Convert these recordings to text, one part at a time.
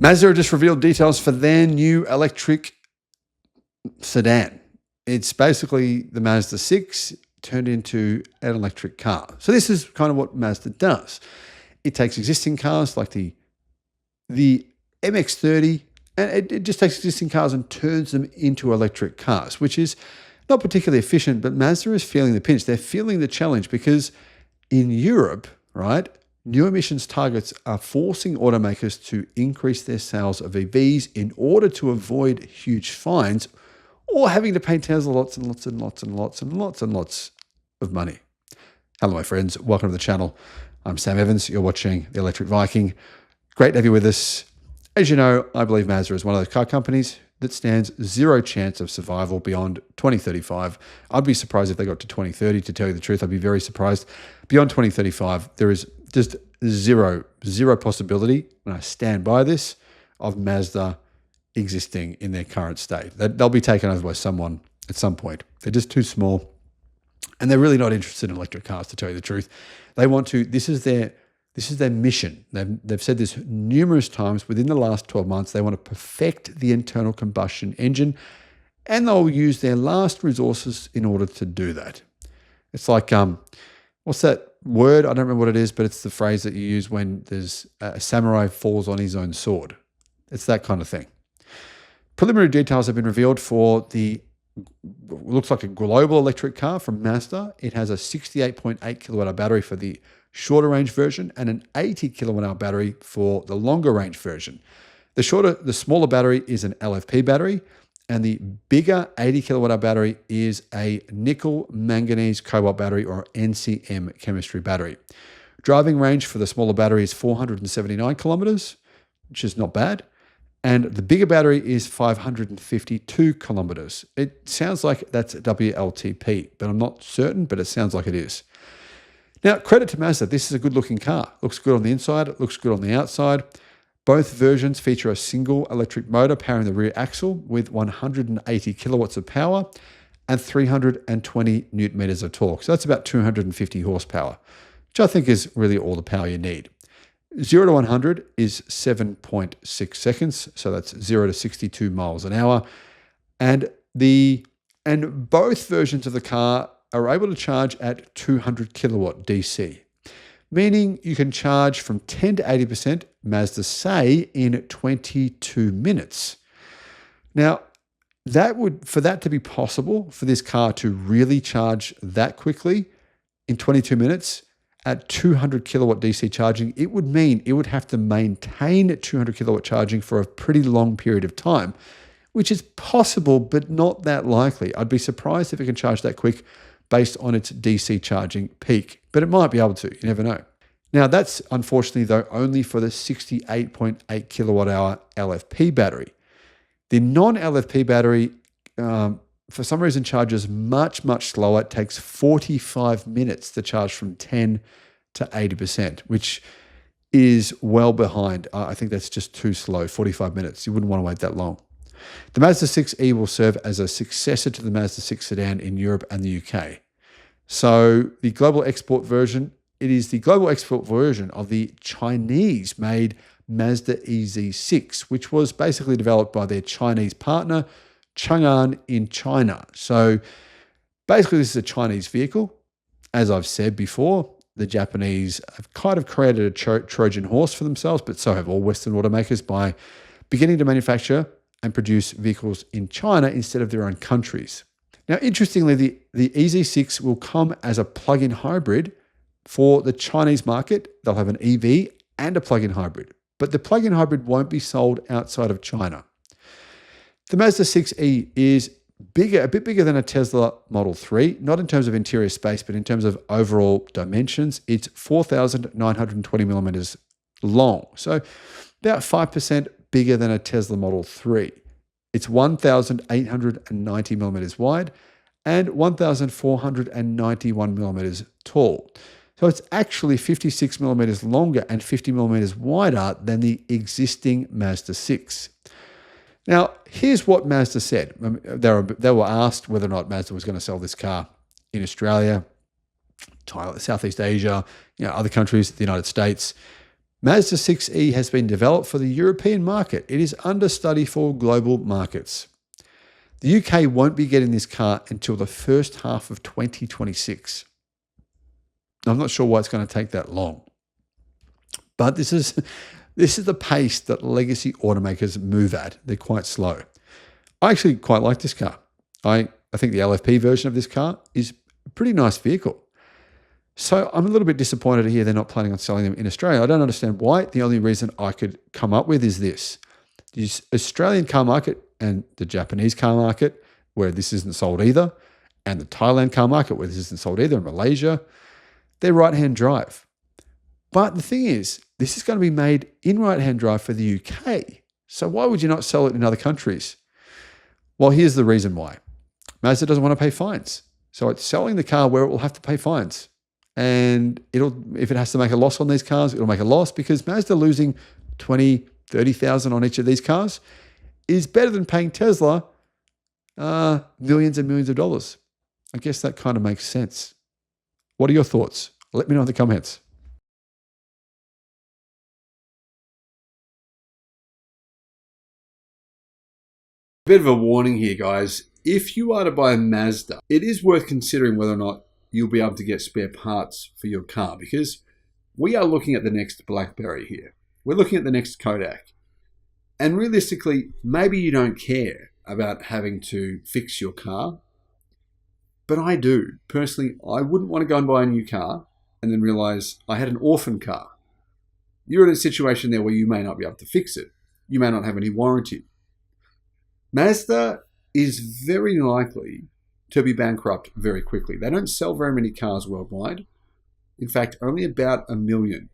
Mazda just revealed details for their new electric sedan. It's basically the Mazda 6 turned into an electric car. So this is kind of what Mazda does. It takes existing cars like the MX-30, and it just takes existing cars and turns them into electric cars, which is not particularly efficient, but Mazda is feeling the pinch. They're feeling the challenge because in Europe, right, new emissions targets are forcing automakers to increase their sales of EVs in order to avoid huge fines or having to pay Tesla lots and lots and lots and lots and lots and lots of money. Hello, my friends. Welcome to the channel. I'm Sam Evans. You're watching the Electric Viking. Great to have you with us. As you know, I believe Mazda is one of those car companies that stands zero chance of survival beyond 2035. I'd be surprised if they got to 2030, to tell you the truth. I'd be very surprised. Beyond 2035, there is just zero possibility, and I stand by this, of Mazda existing in their current state. They'll be taken over by someone at some point. They're just too small, and they're really not interested in electric cars, to tell you the truth. They want to, this is their mission. They've said this numerous times within the last 12 months. They want to perfect the internal combustion engine, and they'll use their last resources in order to do that. It's like, what's that word? I don't remember what it is, but it's the phrase that you use when there's a samurai falls on his own sword. It's that kind of thing. Preliminary details have been revealed for the, looks like a global electric car from Mazda. It has a 68.8 kilowatt hour battery for the shorter range version and an 80 kilowatt hour battery for the longer range version. The smaller battery is an LFP battery, and the bigger 80 kilowatt hour battery is a nickel manganese cobalt battery, or NCM chemistry battery. Driving range for the smaller battery is 479 kilometers, which is not bad. And the bigger battery is 552 kilometers. It sounds like that's WLTP, but I'm not certain, but it sounds like it is. Now, credit to Mazda. This is a good looking car. Looks good on the inside. It looks good on the outside. Both versions feature a single electric motor powering the rear axle with 180 kilowatts of power and 320 newton meters of torque. So that's about 250 horsepower, which I think is really all the power you need. 0 to 100 is 7.6 seconds. So that's 0 to 62 miles an hour. And both versions of the car are able to charge at 200 kilowatt DC, meaning you can charge from 10 to 80%, Mazda say, in 22 minutes. Now, for that to be possible, for this car to really charge that quickly in 22 minutes at 200 kilowatt DC charging, it would mean it would have to maintain 200 kilowatt charging for a pretty long period of time, which is possible, but not that likely. I'd be surprised if it can charge that quick based on its DC charging peak, but it might be able to. You never know. Now, that's unfortunately, though, only for the 68.8 kilowatt hour LFP battery. The non-LFP battery, for some reason, charges much, much slower. It takes 45 minutes to charge from 10 to 80%, which is well behind. I think that's just too slow, 45 minutes. You wouldn't want to wait that long. The Mazda 6e will serve as a successor to the Mazda 6 sedan in Europe and the UK. So the global export version, it is the global export version of the Chinese-made Mazda EZ6, which was basically developed by their Chinese partner, Chang'an, in China. So basically this is a Chinese vehicle. As I've said before, the Japanese have kind of created a Trojan horse for themselves, but so have all Western automakers by beginning to manufacture and produce vehicles in China instead of their own countries. Now, interestingly, the EZ6 will come as a plug-in hybrid for the Chinese market. They'll have an EV and a plug-in hybrid, but the plug-in hybrid won't be sold outside of China. The Mazda 6e is bigger, a bit bigger than a Tesla Model 3, not in terms of interior space, but in terms of overall dimensions. It's 4,920 millimeters long, so about 5% bigger than a Tesla Model 3. It's 1,890 millimeters wide and 1,491 millimeters tall. So it's actually 56 millimeters longer and 50 millimeters wider than the existing Mazda 6. Now, here's what Mazda said. They were asked whether or not Mazda was going to sell this car in Australia, Thailand, Southeast Asia, other countries, the United States. Mazda 6e has been developed for the European market. It is under study for global markets. The UK won't be getting this car until the first half of 2026. I'm not sure why it's going to take that long. But this is the pace that legacy automakers move at. They're quite slow. I actually quite like this car. I think the LFP version of this car is a pretty nice vehicle. So I'm a little bit disappointed to hear they're not planning on selling them in Australia. I don't understand why. The only reason I could come up with is this. The Australian car market and the Japanese car market, where this isn't sold either, and the Thailand car market, where this isn't sold either, and Malaysia, they're right-hand drive. But the thing is, this is going to be made in right-hand drive for the UK. So why would you not sell it in other countries? Well, here's the reason why. Mazda doesn't want to pay fines. So it's selling the car where it will have to pay fines. And if it has to make a loss on these cars, it'll make a loss, because Mazda losing 20, 30,000 on each of these cars is better than paying Tesla millions and millions of dollars. I guess that kind of makes sense. What are your thoughts? Let me know in the comments. Bit of a warning here, guys. If you are to buy a Mazda, it is worth considering whether or not you'll be able to get spare parts for your car, because we are looking at the next BlackBerry here. We're looking at the next Kodak. And realistically, maybe you don't care about having to fix your car, but I do. Personally, I wouldn't want to go and buy a new car and then realize I had an orphan car. You're in a situation there where you may not be able to fix it. You may not have any warranty. Mazda is very likely to be bankrupt very quickly. They don't sell very many cars worldwide. In fact, only about 1 million.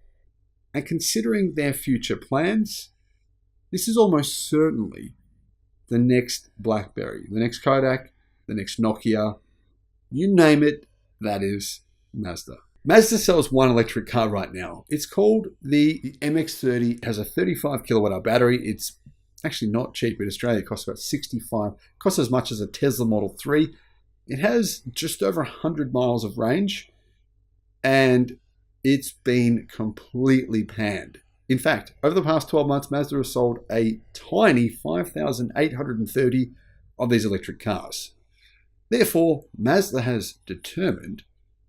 And considering their future plans, this is almost certainly the next BlackBerry, the next Kodak, the next Nokia. You name it, that is Mazda. Mazda sells one electric car right now. It's called the MX-30. It has a 35 kilowatt hour battery. It's actually not cheap in Australia. It costs about 65. It costs as much as a Tesla Model 3. It has just over 100 miles of range, and it's been completely panned. In fact, over the past 12 months, Mazda has sold a tiny 5,830 of these electric cars. Therefore, Mazda has determined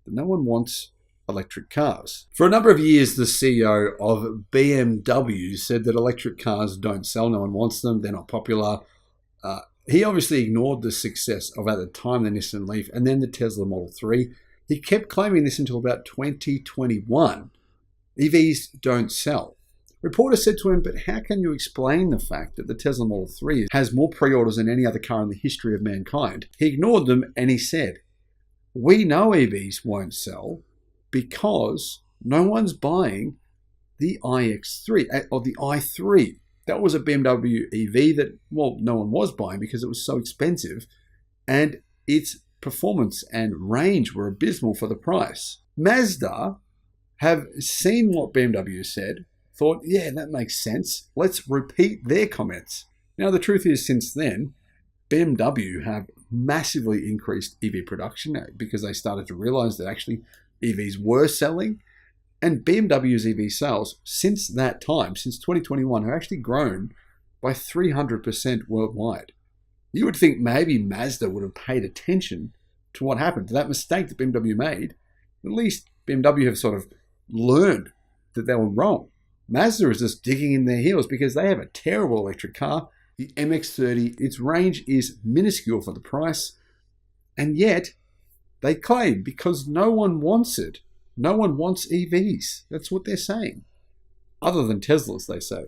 that no one wants electric cars. For a number of years, the CEO of BMW said that electric cars don't sell, no one wants them, they're not popular. He obviously ignored the success of, at the time, the Nissan Leaf and then the Tesla Model 3. He kept claiming this until about 2021. EVs don't sell. Reporters said to him, but how can you explain the fact that the Tesla Model 3 has more pre-orders than any other car in the history of mankind? He ignored them and he said, we know EVs won't sell because no one's buying the iX3 or the i3. That was a BMW EV that, well, no one was buying because it was so expensive, and its performance and range were abysmal for the price. Mazda have seen what BMW said, thought, yeah, that makes sense. Let's repeat their comments. Now, the truth is, since then, BMW have massively increased EV production because they started to realize that actually EVs were selling. And BMW's EV sales since that time, since 2021, have actually grown by 300% worldwide. You would think maybe Mazda would have paid attention to what happened, to that mistake that BMW made. At least BMW have sort of learned that they were wrong. Mazda is just digging in their heels because they have a terrible electric car, the MX-30. Its range is minuscule for the price, and yet they claim because no one wants it. No one wants EVs. That's what they're saying. Other than Teslas, they say.